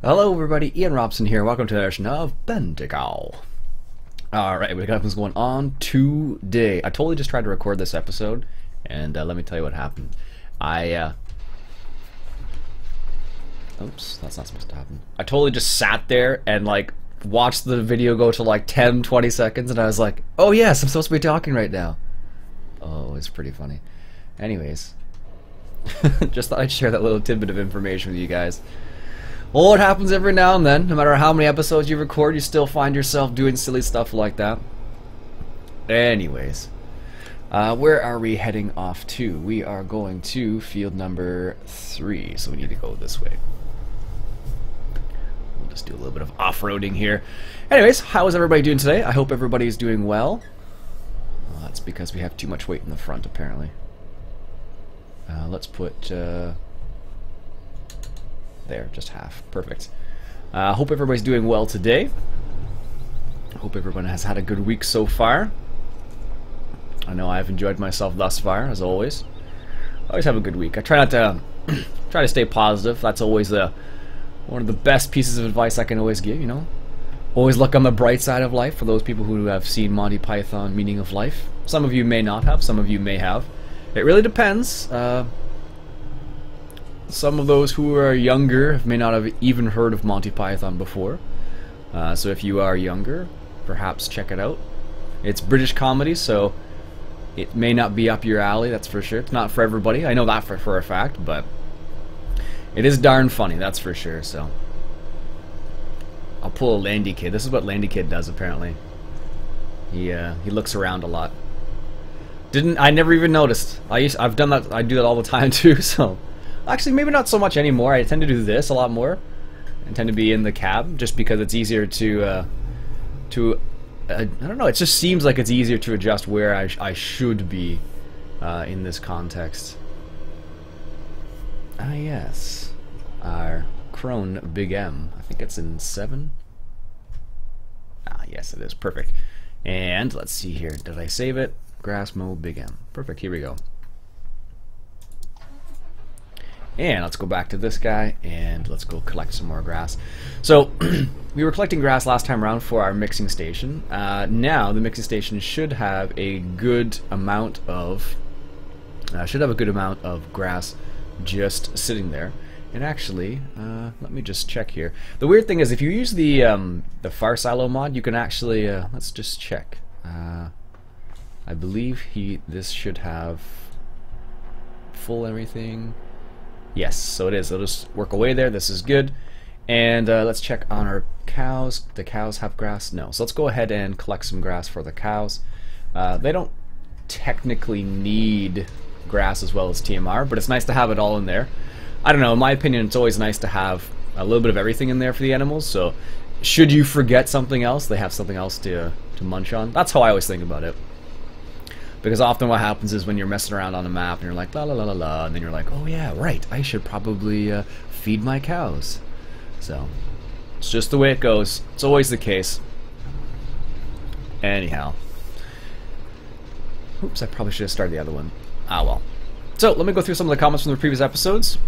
Hello everybody, Iain Robson here. Welcome to the edition of Bantikow. Alright, we got what's going on today. I totally just tried to record this episode, and let me tell you what happened. Oops, that's not supposed to happen. I totally just sat there and like watched the video go to like 10-20 seconds, and I was like, oh yes, I'm supposed to be talking right now. Oh, it's pretty funny. Anyways, just thought I'd share that little tidbit of information with you guys. Well, it happens every now and then. No matter how many episodes you record, you still find yourself doing silly stuff like that. Anyways, where are we heading off to? We are going to field number 3, so we need to go this way. We'll just do a little bit of off-roading here. Anyways, how is everybody doing today? I hope everybody's doing well. Well, that's because we have too much weight in the front, apparently. Let's put... there, just half. Perfect. Hope everybody's doing well today. Hope everyone has had a good week so far. I know I've enjoyed myself thus far, as always. I always have a good week. I try not to try to stay positive. That's always one of the best pieces of advice I can always give, you know. Always look on the bright side of life for those people who have seen Monty Python Meaning of Life. Some of you may not have, some of you may have. It really depends. Some of those who are younger may not have even heard of Monty Python before. So if you are younger, perhaps check it out. It's British comedy, so it may not be up your alley, that's for sure. It's not for everybody, I know that for a fact, but it is darn funny, that's for sure, so. I'll pull a Landy Kid. This is what Landy Kid does, apparently. He looks around a lot. I never even noticed. I've done that, I do that all the time too, so. Actually, maybe not so much anymore. I tend to do this a lot more. I tend to be in the cab just because it's easier to I don't know. It just seems like it's easier to adjust where I should be in this context. Ah, yes, our Krone Big M. I think it's in 7. Ah, yes, it is. Perfect. And let's see here. Did I save it? Grass mow Big M. Perfect. Here we go. And let's go back to this guy, and let's go collect some more grass. So, we were collecting grass last time around for our mixing station. Now, the mixing station should have a good amount of grass just sitting there. And actually, let me just check here. The weird thing is, if you use the far silo mod, you can actually let's just check. I believe this should have full everything. Yes, so it is. It'll just work away there. This is good. And let's check on our cows. The cows have grass? No. So let's go ahead and collect some grass for the cows. They don't technically need grass as well as TMR, but it's nice to have it all in there. I don't know, in my opinion, it's always nice to have a little bit of everything in there for the animals, so should you forget something else, they have something else to munch on. That's how I always think about it. Because often what happens is when you're messing around on a map and you're like la la la la la, and then you're like, oh yeah, right, I should probably feed my cows. So it's just the way it goes. It's always the case. Anyhow, oops, I probably should have started the other one. Ah well. So let me go through some of the comments from the previous episodes.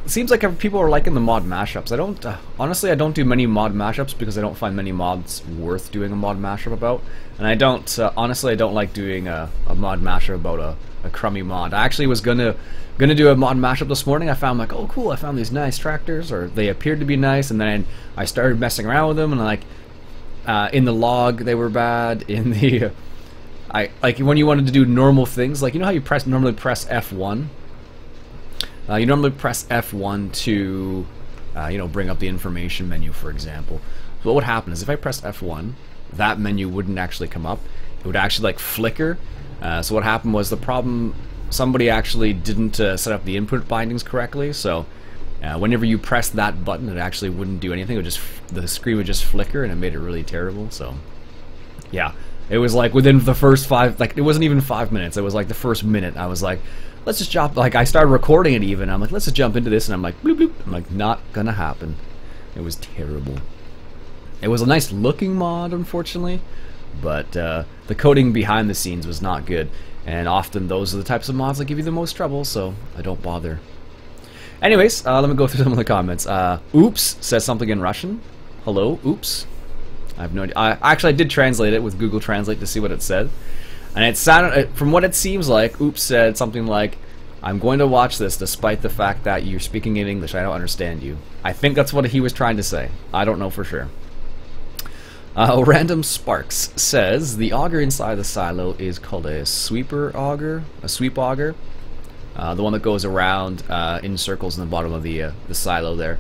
Seems like people are liking the mod mashups. I don't honestly, I don't do many mod mashups because I don't find many mods worth doing a mod mashup about, and I don't honestly, I don't like doing a mod mashup about a crummy mod. I actually was gonna do a mod mashup this morning. I found like, oh cool, I found these nice tractors, or they appeared to be nice, and then I started messing around with them, and like in the log they were bad. In the like when you wanted to do normal things, like you know how you normally press F1. You normally press F1 to, you know, bring up the information menu, for example. So what would happen is if I pressed F1, that menu wouldn't actually come up. It would actually like flicker. So what happened was somebody actually didn't set up the input bindings correctly. So whenever you press that button, it actually wouldn't do anything. The screen would just flicker, and it made it really terrible. So yeah, it was like within the first it wasn't even 5 minutes. It was like the first minute. I was like, let's just jump, like I started recording it even, I'm like, let's just jump into this, and I'm like, bloop bloop, I'm like, not gonna happen. It was terrible. It was a nice looking mod, unfortunately, but the coding behind the scenes was not good, and often those are the types of mods that give you the most trouble, so I don't bother. Anyways, let me go through some of the comments. Oops says something in Russian. Hello, oops. I have no idea. Actually, I did translate it with Google Translate to see what it said. And it sounded, from what it seems like, oops said something like, I'm going to watch this despite the fact that you're speaking in English. I don't understand you. I think that's what he was trying to say. I don't know for sure. Random Sparks says, the auger inside the silo is called a sweeper auger, a sweep auger. The one that goes around in circles in the bottom of the silo there.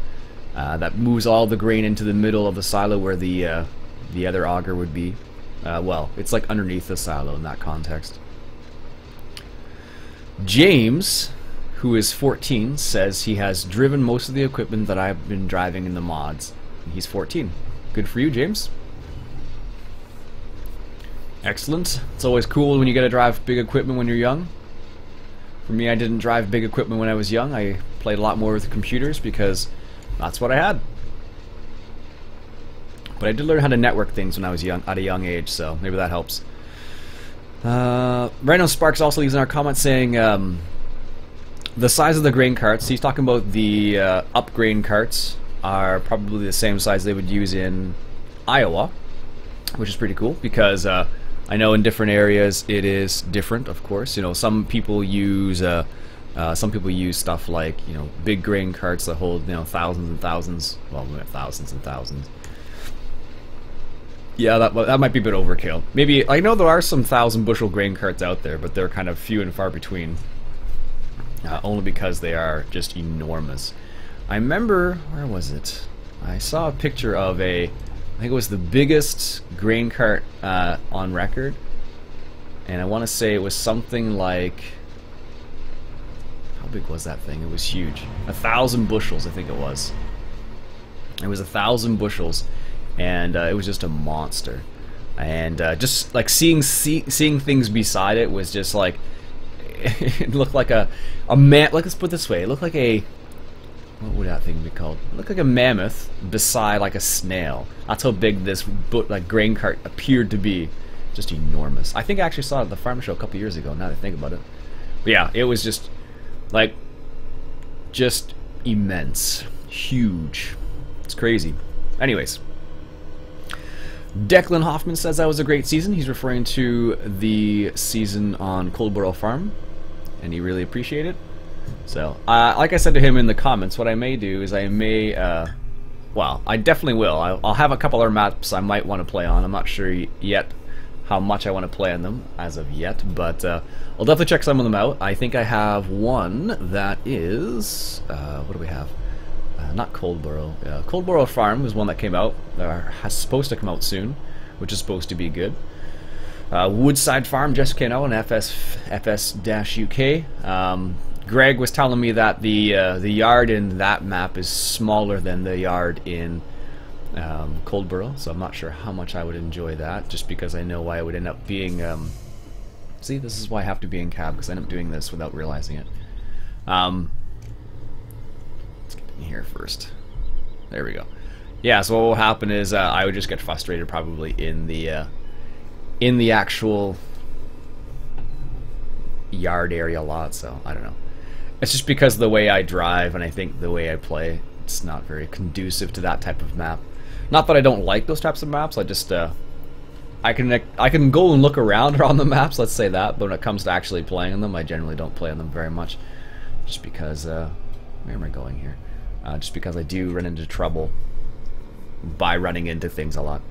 That moves all the grain into the middle of the silo where the other auger would be. Well, it's like underneath the silo in that context. James, who is 14, says he has driven most of the equipment that I've been driving in the mods. He's 14. Good for you, James. Excellent. It's always cool when you get to drive big equipment when you're young. For me, I didn't drive big equipment when I was young. I played a lot more with computers because that's what I had. But I did learn how to network things when I was young, at a young age, so maybe that helps. Random Sparks also leaves in our comment saying the size of the grain carts. He's talking about the up grain carts are probably the same size they would use in Iowa, which is pretty cool because I know in different areas it is different. Of course, you know, some people use stuff like, you know, big grain carts that hold, you know, thousands and thousands. Well, thousands and thousands. Yeah, that might be a bit overkill. Maybe, I know there are some 1,000-bushel grain carts out there, but they're kind of few and far between. Only because they are just enormous. I remember, where was it? I saw a picture of I think it was the biggest grain cart on record. And I want to say it was something like, how big was that thing? It was huge. 1,000 bushels, I think it was. It was 1,000 bushels. And it was just a monster, and just like seeing things beside it was just like it looked like a man. Let's put it this way: it looked like what would that thing be called? It looked like a mammoth beside like a snail. That's how big this like grain cart appeared to be. Just enormous. I think I actually saw it at the farm show a couple years ago. Now that I think about it, but yeah, it was just like immense, huge. It's crazy. Anyways. Declan Hoffman says that was a great season. He's referring to the season on Coldborough Farm, and he really appreciated it. So, like I said to him in the comments, what I may do is I may, well, I definitely will. I'll have a couple other maps I might want to play on. I'm not sure yet how much I want to play on them as of yet, but I'll definitely check some of them out. I think I have one that is, what do we have? Not Coldborough. Coldborough Farm was one that came out, has supposed to come out soon, which is supposed to be good. Woodside Farm just came out on FS-UK. Greg was telling me that the yard in that map is smaller than the yard in Coldborough, so I'm not sure how much I would enjoy that, just because I know I would end up being... see, this is why I have to be in cab, because I end up doing this without realizing it. Here first. There we go. Yeah, so what will happen is I would just get frustrated probably in the actual yard area a lot, so I don't know. It's just because of the way I drive and I think the way I play, it's not very conducive to that type of map. Not that I don't like those types of maps, I just I can go and look around on the maps, let's say that, but when it comes to actually playing on them, I generally don't play on them very much. Just because where am I going here? Just because I do run into trouble by running into things a lot.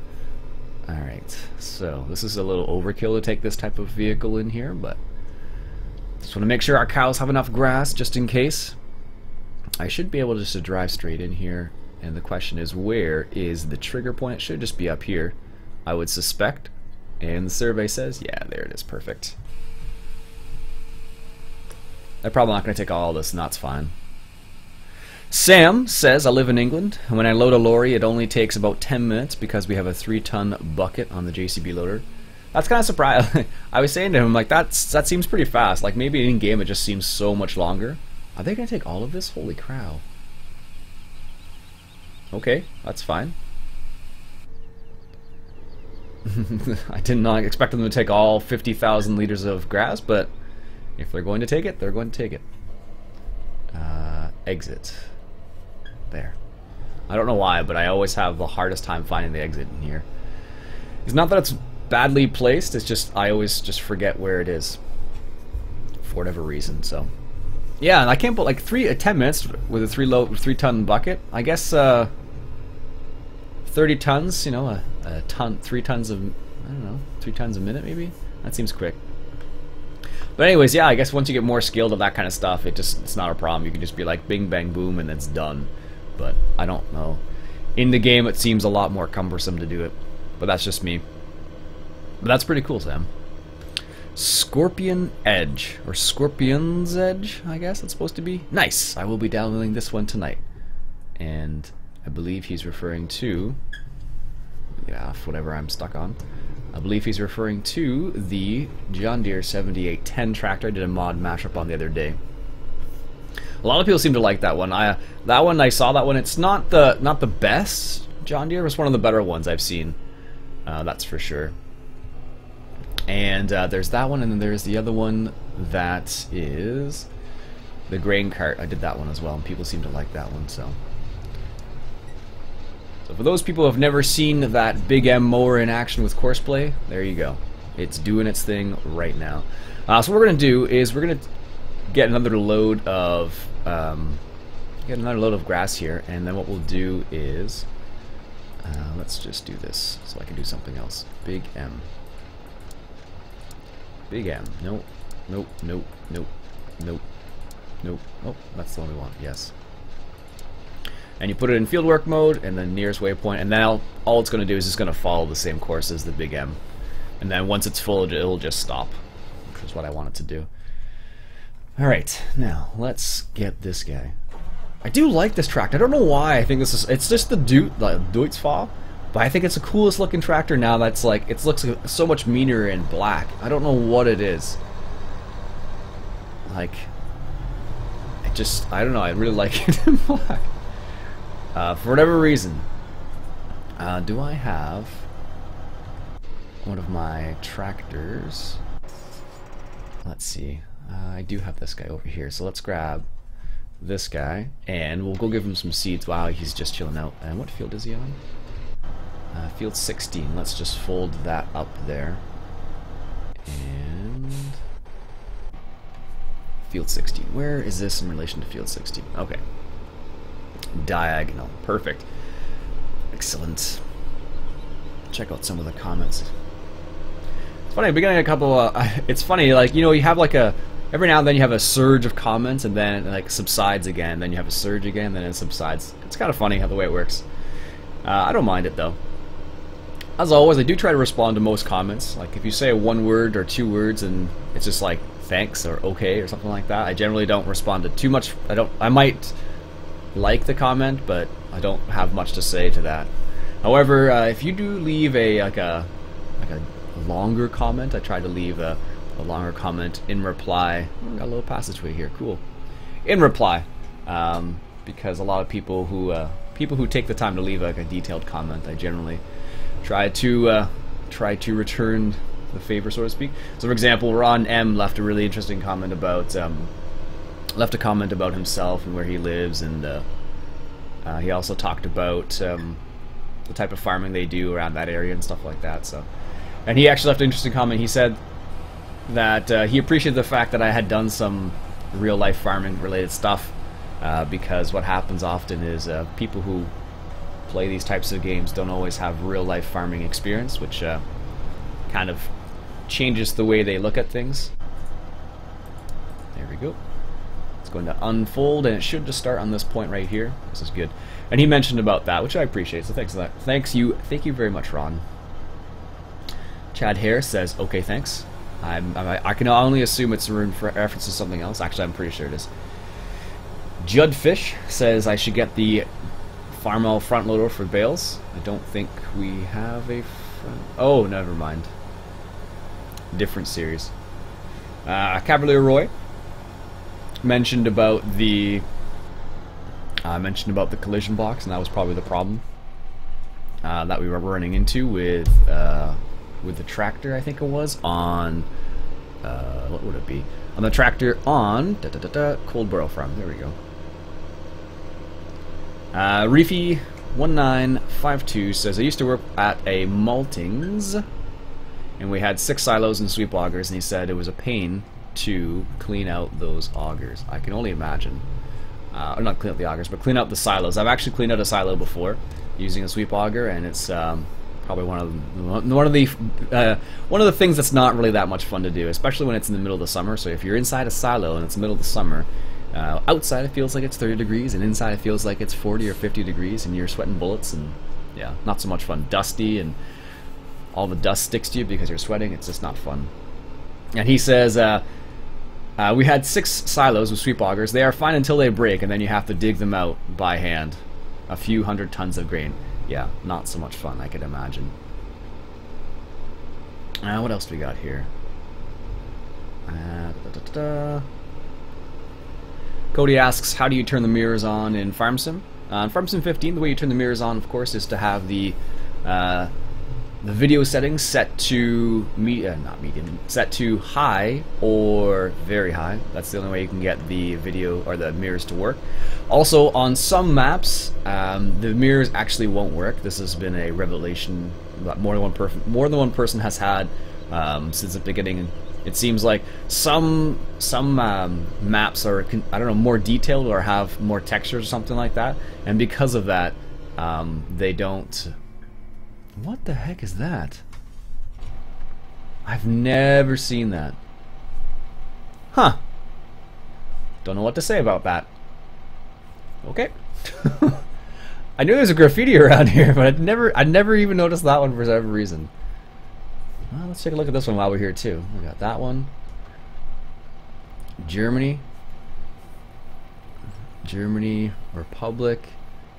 Alright, so this is a little overkill to take this type of vehicle in here, but just want to make sure our cows have enough grass just in case. I should be able just to drive straight in here, and the question is, where is the trigger point? It should just be up here, I would suspect, and the survey says, yeah, there it is, perfect. I'm probably not going to take all this, and that's fine. Sam says, I live in England, and when I load a lorry it only takes about 10 minutes because we have a 3-ton bucket on the JCB loader. That's kind of surprising. I was saying to him, like, that seems pretty fast. Like, maybe in-game it just seems so much longer. Are they going to take all of this? Holy cow. Okay, that's fine. I did not expect them to take all 50,000 liters of grass, but if they're going to take it, they're going to take it. exit. There. I don't know why, but I always have the hardest time finding the exit in here. It's not that it's badly placed, it's just I always just forget where it is. For whatever reason, so. Yeah, and I can't put like 10 minutes with a 3-ton bucket. I guess 30 tons, you know, a ton, 3 tons of, I don't know, 3 tons a minute maybe? That seems quick. But anyways, yeah, I guess once you get more skilled at that kind of stuff, it's not a problem. You can just be like bing, bang, boom, and it's done. But I don't know. In the game, it seems a lot more cumbersome to do it. But that's just me. But that's pretty cool, Sam. Scorpion Edge, or Scorpion's Edge, I guess it's supposed to be. Nice! I will be downloading this one tonight. And I believe he's referring to... get off whatever I'm stuck on. I believe he's referring to the John Deere 7810 tractor. I did a mod mashup on the other day. A lot of people seem to like that one. I saw that one. It's not the best John Deere. It's one of the better ones I've seen. That's for sure. And there's that one, and then there's the other one that is the grain cart. I did that one as well, and people seem to like that one. So for those people who have never seen that Big M mower in action with Courseplay, there you go. It's doing its thing right now. So what we're gonna do is we're gonna get another load of grass here, and then what we'll do is let's just do this so I can do something else. Big M. Big M. Nope. Nope. Nope. Nope. Nope. Nope. Oh, that's the one we want. Yes. And you put it in fieldwork mode, and then nearest waypoint, and then all it's going to do is it's going to follow the same course as the Big M. And then once it's full, it'll just stop, which is what I want it to do. Alright, now, let's get this guy. I do like this tractor. I don't know why. I think it's just the Deutz-Fahr, but I think it's the coolest looking tractor now that's like, it looks so much meaner in black. I don't know what it is. Like, I don't know, I really like it in black. For whatever reason. Do I have one of my tractors? Let's see. I do have this guy over here, so let's grab this guy, and we'll go give him some seeds while he's just chilling out. And what field is he on? Field 16. Let's just fold that up there. And field 16. Where is this in relation to field 16? Okay. Diagonal. Perfect. Excellent. Check out some of the comments. It's funny, we're getting a couple, it's funny, like, you know, you have like every now and then you have a surge of comments, and then it like subsides again, then you have a surge again, then it subsides. It's kind of funny how the way it works. I don't mind it though. As always, I do try to respond to most comments. Like if you say 1 word or 2 words and it's just like thanks or okay or something like that, I generally don't respond to too much. I might like the comment, but I don't have much to say to that. However, if you do leave a longer comment, I try to leave a longer comment in reply. Oh, got a little passageway here, cool. In reply, because a lot of people who take the time to leave like a detailed comment, I generally try to return the favor, so to speak. So, for example, Ron M left a really interesting comment about himself and where he lives, and he also talked about the type of farming they do around that area and stuff like that. So, and he actually left an interesting comment. He said that he appreciated the fact that I had done some real life farming related stuff, because what happens often is people who play these types of games don't always have real life farming experience, which kind of changes the way they look at things. There we go. It's going to unfold, and it should just start on this point right here. This is good. And he mentioned about that, which I appreciate, so thanks for that. Thank you very much, Ron. Chad Hare says, okay, thanks. I can only assume it's a reference to something else. Actually, I'm pretty sure it is. Judd Fish says I should get the Farmall front loader for bales. I don't think we have a front... Oh, never mind. Different series. Cavalier Roy mentioned about the collision box, and that was probably the problem that we were running into with the tractor. I think it was on what would it be? On the tractor on Coldborough Farm. There we go. Reefy1952 says, I used to work at a maltings, and we had 6 silos and sweep augers, and he said it was a pain to clean out those augers. I can only imagine. Or not clean out the augers, but clean out the silos. I've actually cleaned out a silo before using a sweep auger, and it's probably one of the things that's not really that much fun to do, especially when it's in the middle of the summer. So if you're inside a silo and it's the middle of the summer, outside it feels like it's 30 degrees, and inside it feels like it's 40 or 50 degrees, and you're sweating bullets, and yeah, not so much fun. Dusty, and all the dust sticks to you because you're sweating. It's just not fun. And he says, we had 6 silos with sweep augers. They are fine until they break, and then you have to dig them out by hand. A few hundred tons of grain. Yeah, not so much fun, I could imagine. What else do we got here? Cody asks, how do you turn the mirrors on in Farm Sim? In Farm Sim 15, the way you turn the mirrors on, of course, is to have the video settings set to not medium, set to high or very high. That's the only way you can get the video or the mirrors to work. Also, on some maps, the mirrors actually won't work. This has been a revelation that more than one person has had since the beginning. It seems like some maps are, I don't know, more detailed or have more textures or something like that, and because of that, they don't. What the heck is that? I've never seen that. Huh. Don't know what to say about that. Okay. I knew there's a graffiti around here, but I'd never even noticed that one for some reason. Well, let's take a look at this one while we're here too. We got that one. Germany, Republic,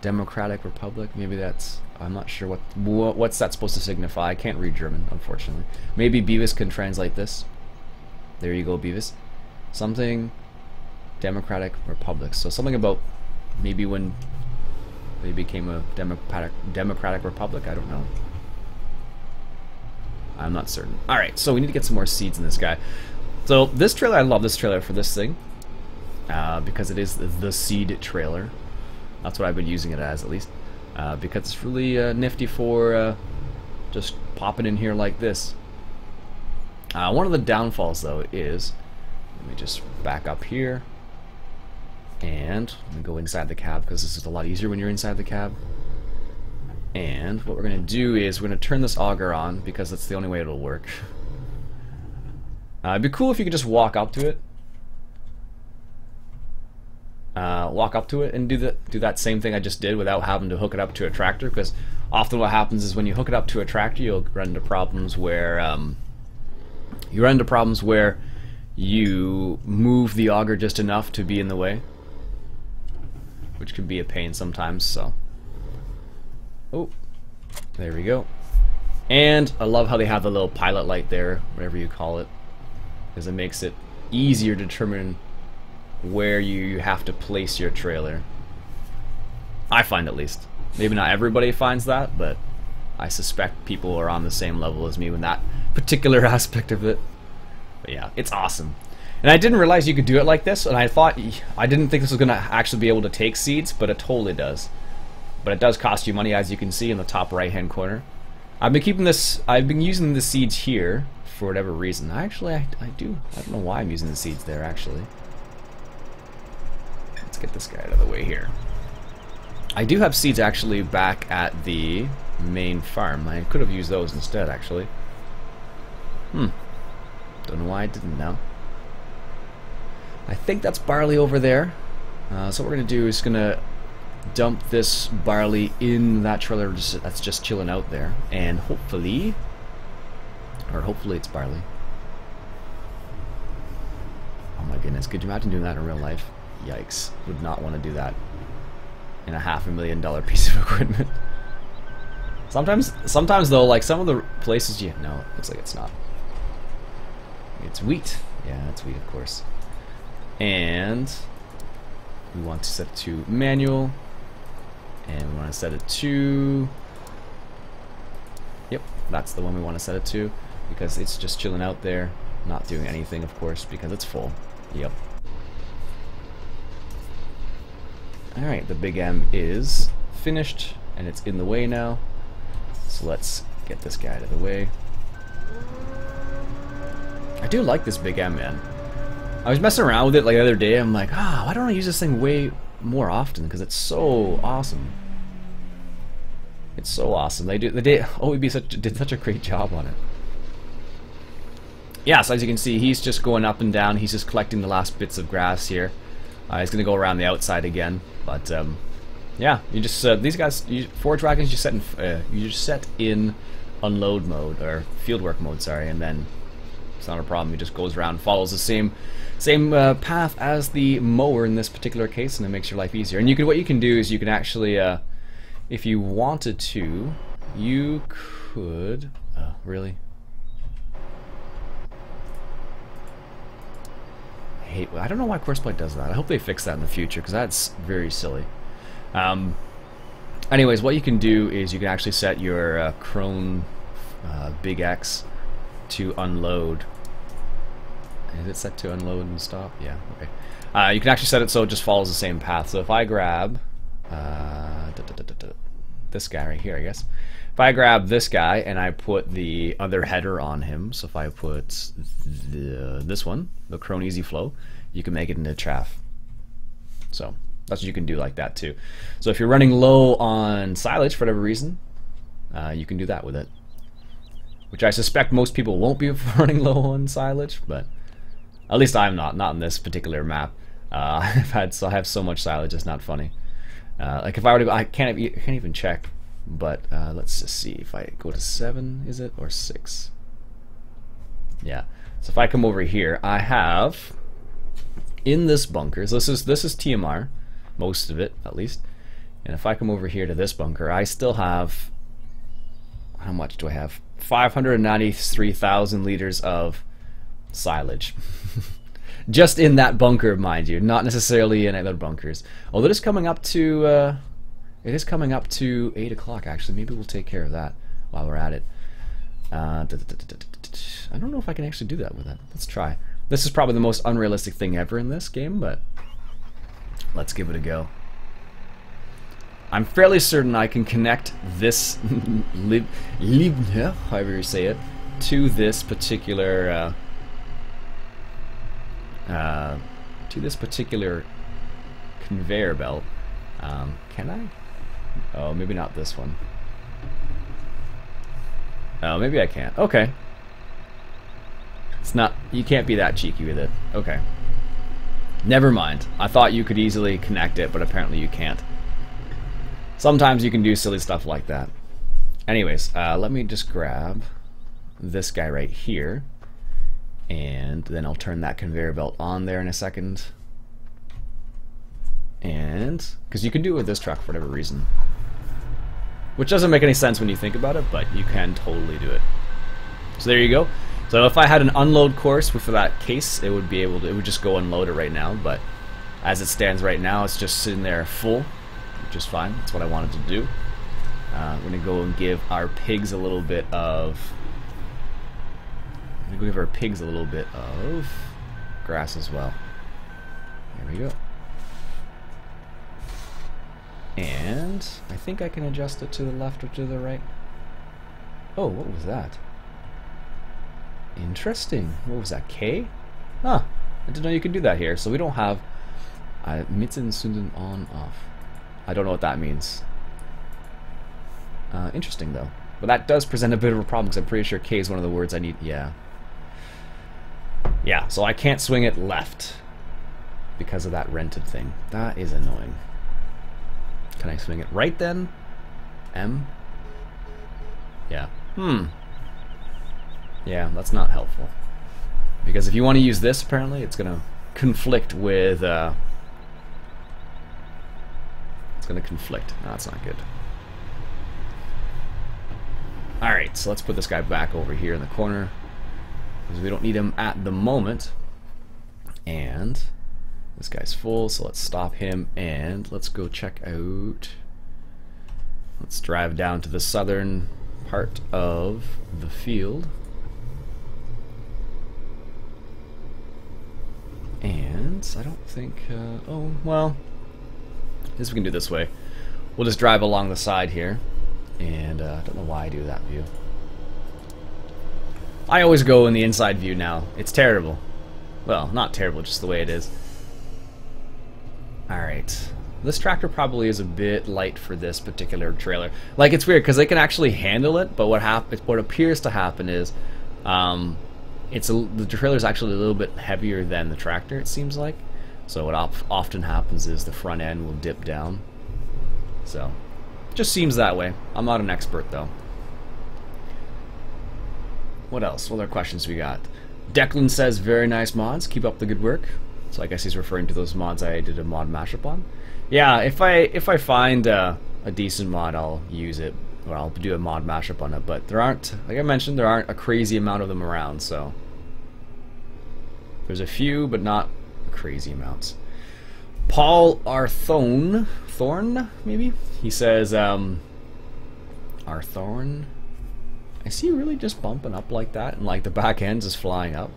Democratic Republic. Maybe that's. I'm not sure what's that supposed to signify. I can't read German, unfortunately. Maybe Beavis can translate this. There you go, Beavis. Something Democratic Republic. So something about maybe when they became a Democratic Republic. I don't know. I'm not certain. Alright, so we need to get some more seeds in this guy. So this trailer, I love this trailer for this thing. Because it is the seed trailer. That's what I've been using it as, at least. Because it's really nifty for just popping in here like this. One of the downfalls, though, is... Let me just back up here. And I'm going to go inside the cab, because this is a lot easier when you're inside the cab. And what we're going to do is we're going to turn this auger on, because that's the only way it'll work. It'd be cool if you could just walk up to it. And do that same thing I just did without having to hook it up to a tractor, because often what happens is when you hook it up to a tractor, you'll run into problems where you move the auger just enough to be in the way, which can be a pain sometimes. So, oh, there we go. And I love how they have the little pilot light there, whatever you call it, because it makes it easier to determine where you have to place your trailer. I find, at least. Maybe not everybody finds that, but I suspect people are on the same level as me with that particular aspect of it. But yeah, it's awesome. And I didn't realize you could do it like this, and I didn't think this was going to actually be able to take seeds, but it totally does. But it does cost you money, as you can see in the top right hand corner. I've been using the seeds here for whatever reason. I don't know why I'm using the seeds there, actually. Let's get this guy out of the way here. I do have seeds actually back at the main farm. I could have used those instead, actually. Don't know why I didn't now. I think that's barley over there. So what we're going to do is going to dump this barley in that trailer that's just chilling out there. And hopefully it's barley. Oh my goodness, could you imagine doing that in real life? Yikes, would not want to do that in a $500,000 piece of equipment. Sometimes though, like some of the places no, it looks like it's not. It's wheat. Yeah, it's wheat, of course. And we want to set it to manual, and we want to set it to, yep, that's the one we want to set it to, because it's just chilling out there, not doing anything, of course, because it's full. Yep. Alright, the Big M is finished, and it's in the way now. So let's get this guy out of the way. I do like this Big M, man. I was messing around with it like the other day. I'm like, why don't I use this thing way more often? Because it's so awesome. It's so awesome. OEB did such a great job on it. Yeah, so as you can see, he's just going up and down. He's just collecting the last bits of grass here. He's going to go around the outside again. But yeah, you just these guys, forage wagons, you just set in unload mode or fieldwork mode, sorry, and then it's not a problem. It just goes around, follows the same path as the mower in this particular case, and it makes your life easier. And what you can do is you can actually, if you wanted to, you could. Really? I don't know why Courseplay does that. I hope they fix that in the future, because that's very silly. Anyways, what you can do is you can actually set your Crone Big X to unload. Is it set to unload and stop? Yeah, okay. You can actually set it so it just follows the same path. So if I grab this guy right here, I guess. If I grab this guy and I put the other header on him, so if I put this one, the Crone Easy Flow, you can make it into chaff. So that's what you can do like that too. So if you're running low on silage for whatever reason, you can do that with it. Which I suspect most people won't be running low on silage, but at least I'm not in this particular map. I have so much silage, it's not funny. Like if I were to go, I can't even check, but let's just see if I go to 7, is it, or 6? Yeah. So if I come over here, I have in this bunker. So this is TMR, most of it at least. And if I come over here to this bunker, I still have, how much do I have? 593,000 liters of silage. Just in that bunker, mind you, not necessarily in other bunkers. Although it is coming up to 8 o'clock actually. Maybe we'll take care of that while we're at it. I don't know if I can actually do that with it. Let's try. This is probably the most unrealistic thing ever in this game, but let's give it a go. I'm fairly certain I can connect this however you say it, to this particular conveyor belt. Can I? Oh, maybe not this one. Oh, maybe I can't. Okay. It's not, you can't be that cheeky with it. Okay. Never mind. I thought you could easily connect it, but apparently you can't. Sometimes you can do silly stuff like that. Anyways, let me just grab this guy right here, and then I'll turn that conveyor belt on there in a second. And because you can do it with this truck for whatever reason, which doesn't make any sense when you think about it, but you can totally do it. So there you go. So if I had an unload course for that case, it would just go unload it right now, but as it stands right now, it's just sitting there full, which is fine. That's what I wanted to do. We're gonna go and give our pigs a little bit of grass as well. There we go. And I think I can adjust it to the left or to the right. Oh, what was that? Interesting. What was that? K? Huh. I didn't know you could do that here. So we don't have Mitten Sunden on off. I don't know what that means. Interesting though. But that does present a bit of a problem because I'm pretty sure K is one of the words I need. Yeah. Yeah, so I can't swing it left because of that rented thing. That is annoying. Can I swing it right then? M? Yeah. Yeah, that's not helpful. Because if you want to use this, apparently, it's going to conflict with... it's going to conflict. No, that's not good. Alright, so let's put this guy back over here in the corner, because we don't need him at the moment. And this guy's full, so let's stop him and let's go check out. Let's drive down to the southern part of the field. And I don't think, oh, well, we can do it this way. We'll just drive along the side here. And I don't know why I do that view. I always go in the inside view now. It's terrible. Well, not terrible, just the way it is. Alright. This tractor probably is a bit light for this particular trailer. Like, it's weird, because they can actually handle it, but what appears to happen is the trailer is actually a little bit heavier than the tractor, it seems like. So what often happens is the front end will dip down. So, just seems that way. I'm not an expert, though. What else? What other questions we got? Declan says, very nice mods. Keep up the good work. So I guess he's referring to those mods I did a mod mashup on. Yeah, if I find a decent mod, I'll use it. Or I'll do a mod mashup on it. But there aren't, like I mentioned, there aren't a crazy amount of them around. So there's a few, but not crazy amounts. Paul Arthorn, maybe? He says, Arthorn? Is he really just bumping up like that? And like the back end's just flying up?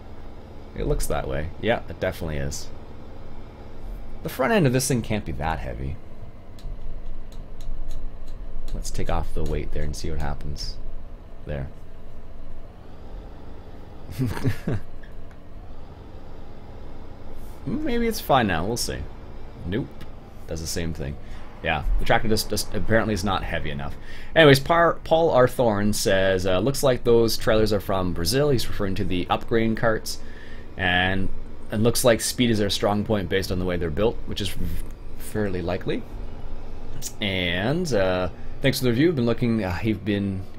It looks that way. Yeah, it definitely is. The front end of this thing can't be that heavy. Let's take off the weight there and see what happens. There. Maybe it's fine now, we'll see. Nope. Does the same thing. Yeah, the tractor just apparently is not heavy enough. Anyways, Paul Arthorn says, looks like those trailers are from Brazil. He's referring to the upgrading carts. And it looks like speed is their strong point based on the way they're built, which is fairly likely. And thanks for the review. Been looking. He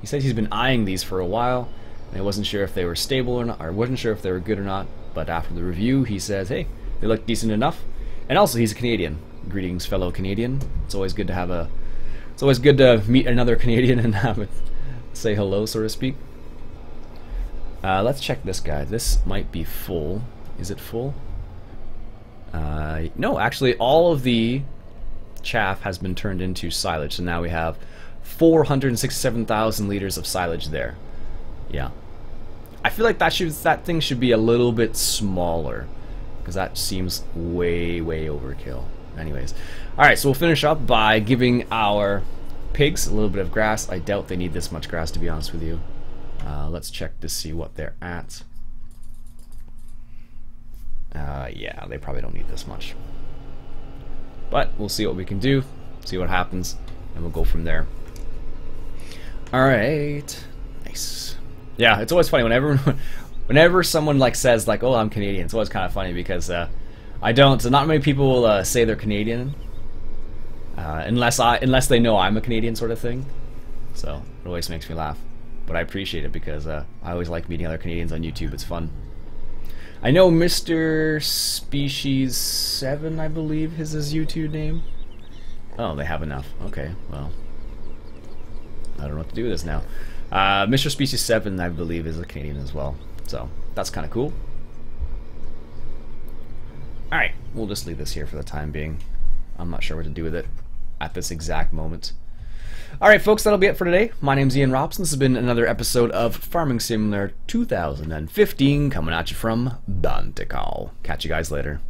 says he's been eyeing these for a while. And he wasn't sure if they were stable or not, or wasn't sure if they were good or not. But after the review, he says, hey, they look decent enough. And also, he's a Canadian. Greetings, fellow Canadian. It's always good to have a. It's always good to meet another Canadian and have it say hello, so to speak. Let's check this guy. This might be full. Is it full? No, actually, all of the chaff has been turned into silage, so now we have 467,000 liters of silage there. Yeah, I feel like that thing should be a little bit smaller, because that seems way overkill. Anyways, alright, so we'll finish up by giving our pigs a little bit of grass. I doubt they need this much grass, to be honest with you. Let's check to see what they're at. Yeah, they probably don't need this much. But we'll see what we can do, see what happens, and we'll go from there. Alright. Nice. Yeah, it's always funny whenever someone like says like, oh, I'm Canadian, it's always kind of funny because I don't. So not many people will say they're Canadian, unless they know I'm a Canadian, sort of thing. So it always makes me laugh, but I appreciate it because I always like meeting other Canadians on YouTube. It's fun. I know Mr. Species 7, I believe, is his YouTube name. Oh, they have enough. Okay, well, I don't know what to do with this now. Mr. Species 7, I believe, is a Canadian as well, so that's kind of cool. Alright, we'll just leave this here for the time being. I'm not sure what to do with it at this exact moment. Alright folks, that'll be it for today. My name's Iain Robson. This has been another episode of Farming Simulator 2015 coming at you from Bantikow. Catch you guys later.